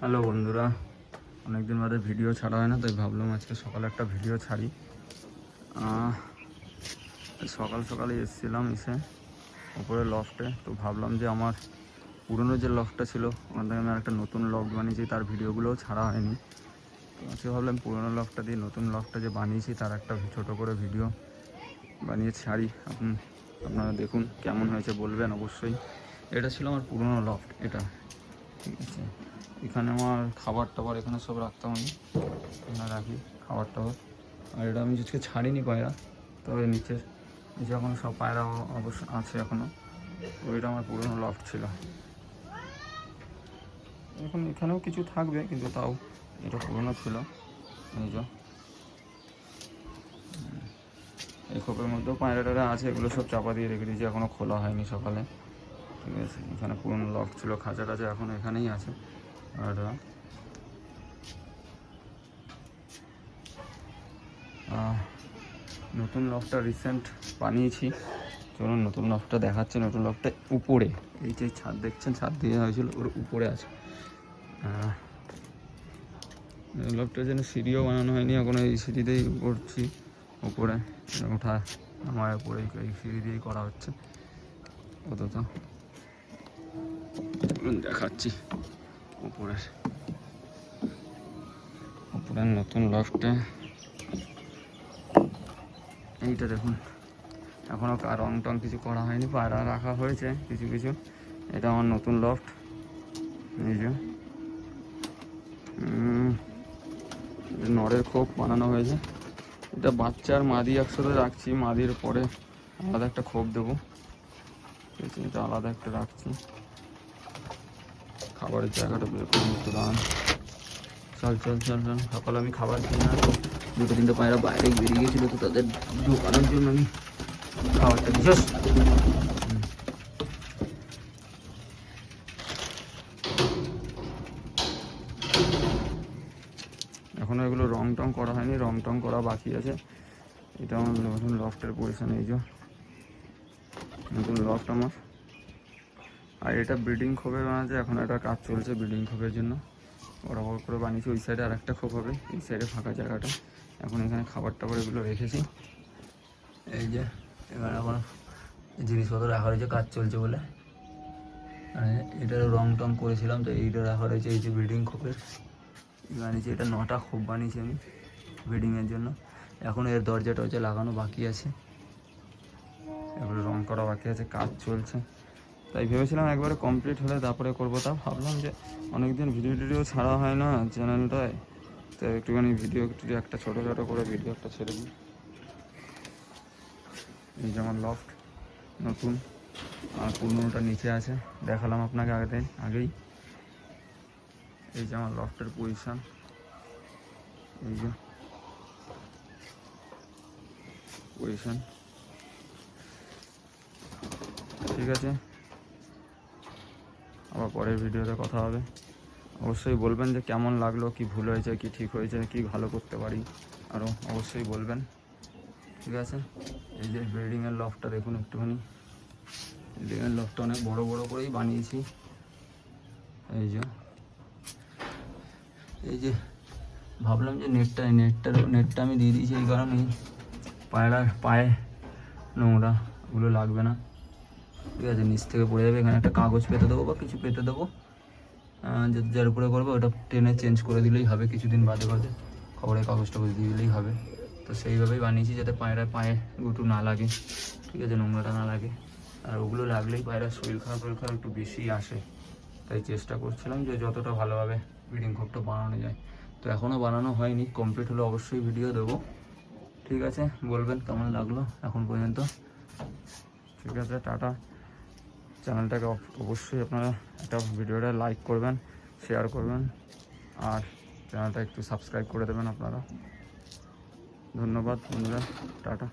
Hello বন্ধুরা, অনেকদিন বাদে ভিডিও ছাড়া হয় না, তাই ভাবলাম আজকে সকালে একটা ভিডিও ছাড়ি। সকাল সকালে এসেছিলাম, এসে উপরে লফটে, তো ভাবলাম যে আমার পুরনো যে লফটটা ছিল ওখান থেকে আমি একটা নতুন লফট বানিয়েছি, তার ভিডিওগুলোও ছাড়া হয়নি। তো আজকে ভাবলাম পুরনো লফটটা দিয়ে নতুন লফটটা যে বানিয়েছি তার একটা ছোটো করে ভিডিও বানিয়ে ছাড়ি। আপনারা দেখুন কেমন হয়েছে বলবেন অবশ্যই। এটা ছিল আমার পুরনো লফট, এটা ঠিক আছে। এখানে আমার খাবার টাবার এখানে সব রাখতাম, আমি এখানে রাখি খাবার টাবার। আর এটা আমি আজকে ছাড়িনি পায়রা, তবে নিচে এখনও সব পায়রা অবশ্য আছে এখনও। তো এটা আমার পুরনো লফট ছিল। এখন এখানেও কিছু থাকবে, কিন্তু তাও এটা পুরনো ছিল। এই যে এই খোপের মধ্যেও পায়রা টায়রা আছে, এগুলো সব চাপা দিয়ে রেখে দিয়েছি, এখনও খোলা হয়নি সকালে, ঠিক আছে। এখানে পুরনো লফট ছিল, খাঁচা টাচা এখন এখানেই আছে। আর নতুন লফটটা রিসেন্ট বানিয়েছি, চলুন নতুন লফটটা দেখাচ্ছে। নতুন লফটটা উপরে, এই যে ছাদ দেখছেন, ছাদ দিয়ে হয়েছিল ওর উপরে আছে। লফটের জন্য সিঁড়িও বানানো হয়নি এখন, এই সিঁড়িতেই করছি উপরে ওঠা আমার উপরে, এই সিঁড়ি দিয়েই করা হচ্ছে অন্তত। দেখাচ্ছি উপরের নতুন লফটে, এইটা দেখুন। এখনও রং টং কিছু করা হয়নি, পায়রা রাখা হয়েছে কিছু কিছু। এটা আমার নতুন লফট, এই যে নড়ের খোপ বানানো হয়েছে। এটা বাচ্চার মাদি একসাথে রাখছি, মাদির পরে আলাদা একটা খোপ দেবো, ঠিক আছে। এটা আলাদা একটা রাখছি। খাবারের জায়গাটা বের করে একটু দাঁড়ান। চল চল চল চল, সকালে আমি খাবার খেয়ে না, দুটো তিনটে পায়রা বাইরে বেরিয়ে গেছিলো, তো তাদের ঢোকানোর জন্য আমি খাবারটা দিচ্ছি। এখনও এগুলো রং টং করা হয়নি, রং টং করা বাকি আছে। এটা আমার নতুন লফটের পজিশন, এই যে নতুন লফট আমার। আর এটা ব্রিডিং খোপে বানাচ্ছে, এখন একটা কাজ চলছে ব্রিডিং খোপের জন্য, বরাবর করে বানিয়েছি। ওই সাইডে আর একটা খোপ হবে, এই সাইডে ফাঁকা জায়গাটা। এখন এখানে খাবার টাবার এগুলো রেখেছি, এই যে এখানে এখন জিনিসপত্র রাখা রয়েছে, কাজ চলছে বলে। এটারও রং টং করেছিলাম, তো এইটা রাখা রয়েছে। এই যে ব্রিডিং খোপের বানিয়েছি, এটা 9টা খোপ বানিয়েছি আমি ব্রিডিংয়ের জন্য। এখন এর দরজা টরজা লাগানো বাকি আছে, এগুলো রং করা বাকি আছে, কাজ চলছে। তাই ভেবেছিলাম একবারে কমপ্লিট হলে তারপরে করবো। তা ভাবলাম যে অনেকদিন ভিডিও টিডিও ছাড়া হয় না চ্যানেলটায়, তো একটুখানি ভিডিও একটা ছোটো ছোটো করে ভিডিও একটা ছেড়ে দিই। এই যেমন লফট নতুন, আর পুরনোটা নিচে আছে, দেখালাম আপনাকে আগেই। এই যে আমার লফটের পজিশান, এই যে পজিশান, ঠিক আছে। আবার পরের ভিডিওতে কথা হবে। অবশ্যই বলবেন যে কেমন লাগলো, কি ভুল হয়েছে, কি ঠিক হয়েছে, কি ভালো করতে পারি আরও, অবশ্যই বলবেন, ঠিক আছে। এই যে বিল্ডিংয়ের লফটটা দেখুন একটুখানি, বিল্ডিংয়ের লফটটা অনেক বড় বড় করেই বানিয়েছি। এই যে ভাবলাম যে নেটটা আমি দিয়ে দিয়েছি এই কারণেই, পায়রার পায়ে নোংরা ওগুলো লাগবে না, ঠিক আছে। নিচ থেকে পড়ে যাবে, এখানে একটা কাগজ পেতে দেবো বা কিছু পেতে দেবো, যার উপরে করবো ওটা টেনে চেঞ্জ করে দিলেই হবে, কিছুদিন বাদে বাদে খবরের কাগজটা দিয়ে দিলেই হবে। তো সেইভাবেই বানিয়েছি যাতে পায়রা পায়ে গুটু না লাগে, ঠিক আছে, নোংরাটা না লাগে। আর ওগুলো লাগলেই পায়রার শরীর খারাপ একটু বেশি আসে, তাই চেষ্টা করছিলাম যে যতটা ভালোভাবে ব্রিডিং খোপটা বানানো যায়। তো এখনও বানানো হয়নি, কমপ্লিট হলে অবশ্যই ভিডিও দেবো, ঠিক আছে। বলবেন কেমন লাগলো এখন পর্যন্ত, ঠিক আছে। টাটা। চ্যানেলটাকে অবশ্যই আপনারা একটা ভিডিওটা লাইক করবেন, শেয়ার করবেন, আর চ্যানেলটা একটু সাবস্ক্রাইব করে দেবেন আপনারা। ধন্যবাদ বন্ধুরা, টাটা।